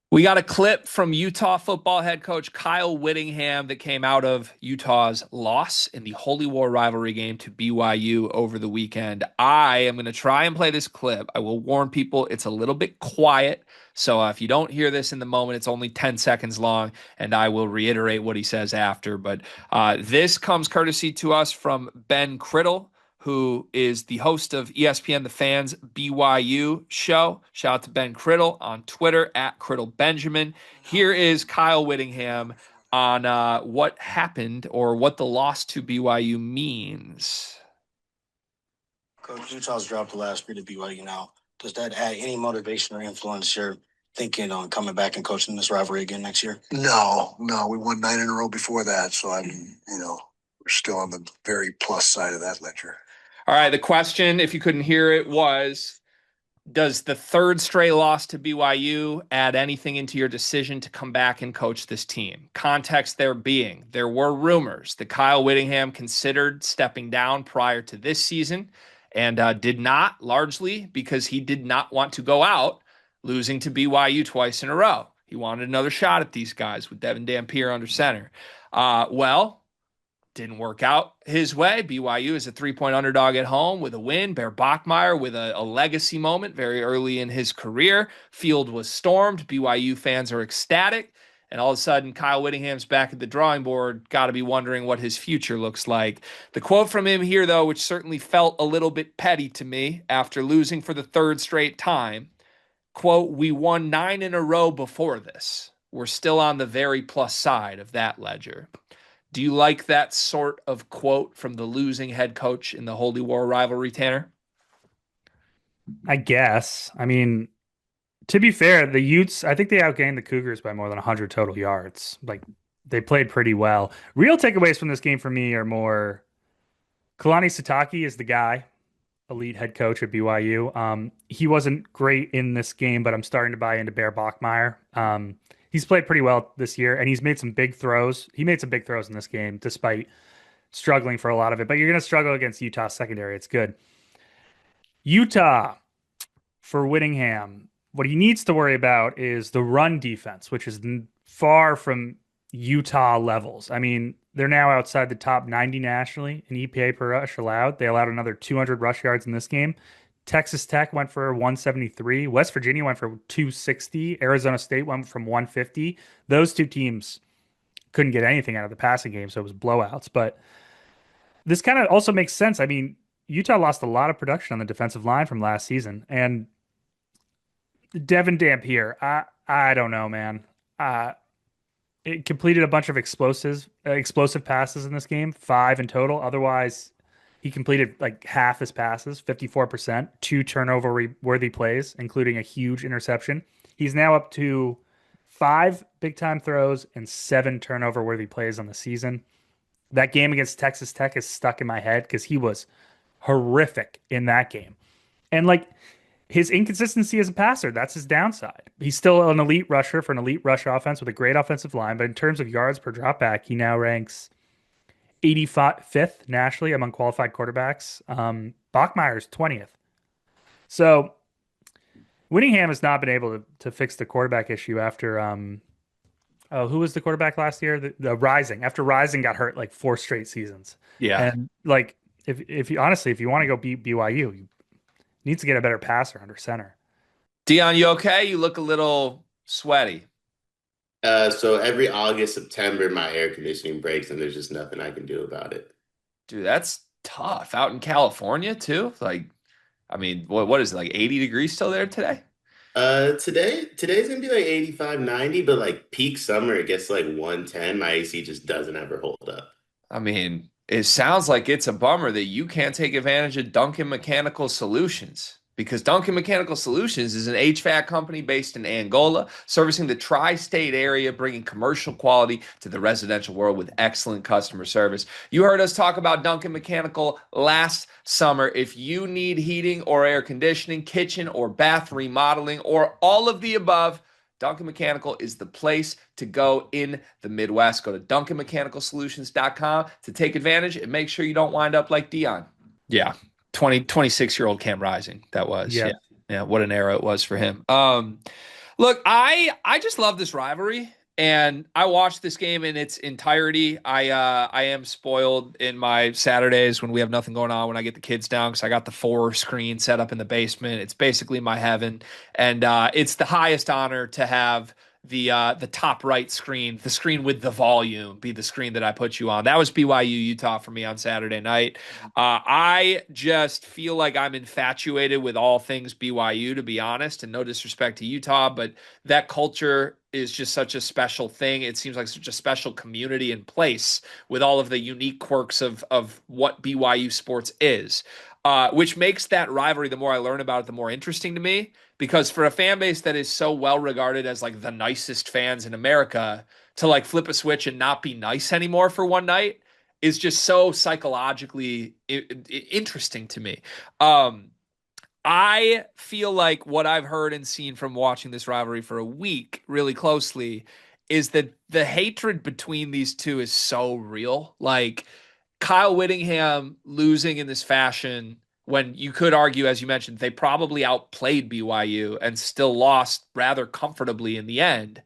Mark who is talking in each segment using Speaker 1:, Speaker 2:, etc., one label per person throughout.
Speaker 1: We got a clip from Utah football head coach Kyle Whittingham that came out of Utah's loss in the Holy War rivalry game to BYU over the weekend. I am going to try and play this clip. I will warn people it's a little bit quiet. So if you don't hear this in the moment, it's only 10 seconds long, and I will reiterate what he says after. But this comes courtesy to us from Ben Criddle, who is the host of ESPN The Fans BYU show. Shout out to Ben Criddle on Twitter at Criddle Benjamin. Here is Kyle Whittingham on what happened or what the loss to BYU means.
Speaker 2: Coach, Utah's dropped the last 3 to BYU now. Does that add any motivation or influence your thinking on coming back and coaching this rivalry again next year?
Speaker 3: No. We won 9 in a row before that, so we're still on the very plus side of that ledger.
Speaker 1: All right, the question, if you couldn't hear it, was, does the third straight loss to BYU add anything into your decision to come back and coach this team? Context there being, there were rumors that Kyle Whittingham considered stepping down prior to this season and did not, largely because he did not want to go out losing to BYU twice in a row. He wanted another shot at these guys with Devin Dampier under center. Well, didn't work out his way. BYU is a 3-point underdog at home with a win. Bear Bachmeier with a legacy moment very early in his career. Field was stormed. BYU fans are ecstatic. And all of a sudden, Kyle Whittingham's back at the drawing board. Got to be wondering what his future looks like. The quote from him here, though, which certainly felt a little bit petty to me after losing for the third straight time, quote, "We won 9 in a row before this. We're still on the very plus side of that ledger." Do you like that sort of quote from the losing head coach in the Holy War rivalry, Tanner?
Speaker 4: I guess. I mean, to be fair, the Utes, I think they outgained the Cougars by more than 100 total yards. Like, they played pretty well. Real takeaways from this game for me are more Kalani Sitake is the guy, elite head coach at BYU. He wasn't great in this game, but I'm starting to buy into Bear Bachmeier. He's played pretty well this year, and he's made some big throws. He made some big throws in this game, despite struggling for a lot of it. But you're going to struggle against Utah secondary. It's good. Utah for Whittingham. What he needs to worry about is the run defense, which is far from Utah levels. I mean, they're now outside the top 90 nationally in EPA per rush allowed. They allowed another 200 rush yards in this game. Texas Tech went for 173. West Virginia went for 260. Arizona State went from 150. Those two teams couldn't get anything out of the passing game, so it was blowouts. But this kind of also makes sense. I mean, Utah lost a lot of production on the defensive line from last season. And Devin Dampier, I don't know, man. It completed a bunch of explosive passes in this game, 5 in total. Otherwise, he completed like half his passes, 54%, 2 turnover-worthy plays, including a huge interception. He's now up to 5 big-time throws and 7 turnover-worthy plays on the season. That game against Texas Tech is stuck in my head because he was horrific in that game. And like his inconsistency as a passer, that's his downside. He's still an elite rusher for an elite rush offense with a great offensive line, but in terms of yards per dropback, he now ranks 85th nationally among qualified quarterbacks. Bachmeier's 20th. So Whittingham has not been able to fix the quarterback issue after who was the quarterback last year? The Rising. After Rising got hurt like 4 straight seasons.
Speaker 1: Yeah.
Speaker 4: And like if you honestly, if you want to go beat BYU, you need to get a better passer under center.
Speaker 1: Dion, you okay? You look a little sweaty.
Speaker 5: So every August, September, my air conditioning breaks, and there's just nothing I can do about it.
Speaker 1: Dude, that's tough. Out in California too. Like, I mean, what is it, like 80 degrees still there today?
Speaker 5: Today's gonna be like 85, 90, but like peak summer, it gets like 110. My AC just doesn't ever hold up.
Speaker 1: I mean, it sounds like it's a bummer that you can't take advantage of Duncan Mechanical Solutions, because Duncan Mechanical Solutions is an HVAC company based in Angola, servicing the tri-state area, bringing commercial quality to the residential world with excellent customer service. You heard us talk about Duncan Mechanical last summer. If you need heating or air conditioning, kitchen or bath remodeling, or all of the above, Duncan Mechanical is the place to go in the Midwest. Go to DuncanMechanicalSolutions.com to take advantage and make sure you don't wind up like Dion. Yeah. 26-year-old Cam Rising. That was. Yeah. What an era it was for him. Look, I just love this rivalry, and I watched this game in its entirety. I am spoiled in my Saturdays when we have nothing going on when I get the kids down because I got the 4 screen set up in the basement. It's basically my heaven, and it's the highest honor to have the top right screen, the screen with the volume, be the screen that I put you on. That was BYU Utah for me on Saturday night. I just feel like I'm infatuated with all things BYU, to be honest, and no disrespect to Utah, but that culture is just such a special thing. It seems like such a special community and place with all of the unique quirks of what BYU sports is, which makes that rivalry, the more I learn about it, the more interesting to me. Because for a fan base that is so well regarded as like the nicest fans in America, to like flip a switch and not be nice anymore for one night is just so psychologically interesting to me. Um, I feel like what I've heard and seen from watching this rivalry for a week really closely is that the hatred between these two is so real. Like Kyle Whittingham losing in this fashion when you could argue, as you mentioned, they probably outplayed BYU and still lost rather comfortably in the end.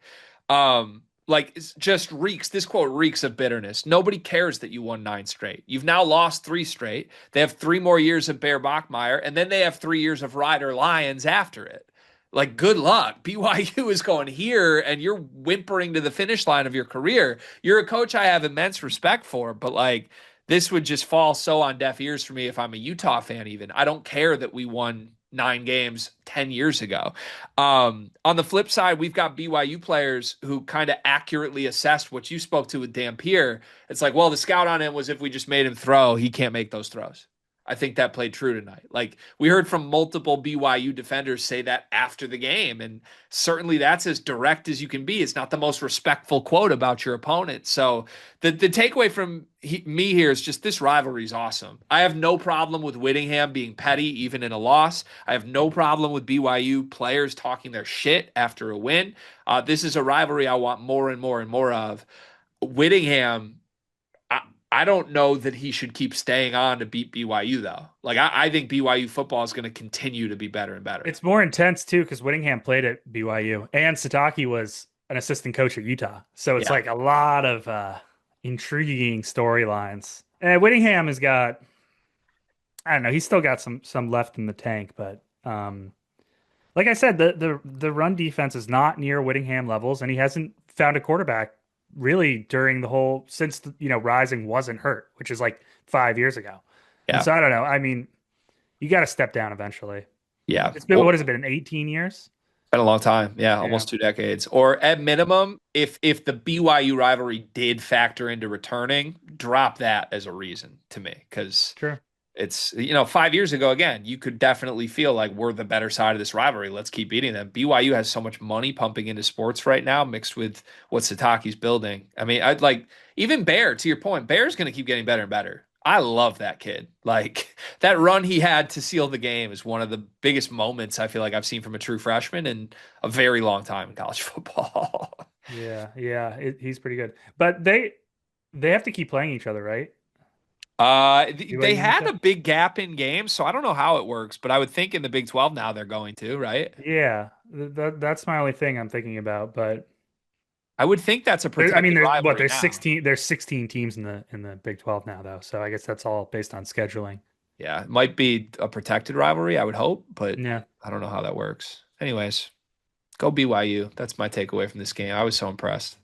Speaker 1: Like it's just reeks. This quote reeks of bitterness. Nobody cares that you won 9 straight. You've now lost 3 straight. They have 3 more years of Bear Bachmeyer, and then they have 3 years of Ryder Lions after it. Like, good luck. BYU is going here, and you're whimpering to the finish line of your career. You're a coach I have immense respect for, but like, this would just fall so on deaf ears for me if I'm a Utah fan, even. I don't care that we won 9 games 10 years ago. On the flip side, we've got BYU players who kind of accurately assessed what you spoke to with Dampier. It's like, well, the scout on him was if we just made him throw, he can't make those throws. I think that played true tonight. Like we heard from multiple BYU defenders say that after the game, and certainly that's as direct as you can be. It's not the most respectful quote about your opponent. So the takeaway from me here is just this rivalry is awesome. I have no problem with Whittingham being petty even in a loss. I have no problem with BYU players talking their shit after a win. This is a rivalry I want more and more and more of. Whittingham, I, I don't know that he should keep staying on to beat BYU though. Like I think BYU football is going to continue to be better and better.
Speaker 4: It's more intense too because Whittingham played at BYU and Sataki was an assistant coach at Utah. So it's
Speaker 1: Yeah.
Speaker 4: like a lot of intriguing storylines. And Whittingham has got, I don't know, he's still got some left in the tank, but like I said, the run defense is not near Whittingham levels, and he hasn't found a quarterback really during the whole since Rising wasn't hurt, which is like 5 years ago. And
Speaker 1: Yeah.
Speaker 4: so I don't know. I mean, you got to step down eventually.
Speaker 1: Yeah.
Speaker 4: It's been
Speaker 1: Well,
Speaker 4: what has it been? 18 years?
Speaker 1: been a long time. Yeah,
Speaker 4: Yeah.
Speaker 1: almost 2 decades. Or at minimum, if the BYU rivalry did factor into returning, drop that as a reason to me. Because
Speaker 4: Sure.
Speaker 1: it's, 5 years ago, again, you could definitely feel like we're the better side of this rivalry. Let's keep beating them. BYU has so much money pumping into sports right now, mixed with what Sataki's building. I mean, I'd like even Bear, to your point, Bear's going to keep getting better and better. I love that kid. Like that run he had to seal the game is one of the biggest moments I feel like I've seen from a true freshman in a very long time in college football.
Speaker 4: Yeah. He's pretty good. But they have to keep playing each other, right?
Speaker 1: They
Speaker 4: BYU
Speaker 1: had
Speaker 4: Utah?
Speaker 1: a big gap in games, so I don't know how it works, but I would think in the Big 12 now they're going to, right?
Speaker 4: Yeah. That's my only thing I'm thinking about. But
Speaker 1: I would think that's a protected rivalry
Speaker 4: there's
Speaker 1: now.
Speaker 4: 16 teams in the Big 12 now though. So I guess that's all based on scheduling.
Speaker 1: Yeah, it might be a protected rivalry, I would hope, but
Speaker 4: Yeah.
Speaker 1: I don't know how that works. Anyways, go BYU. That's my takeaway from this game. I was so impressed.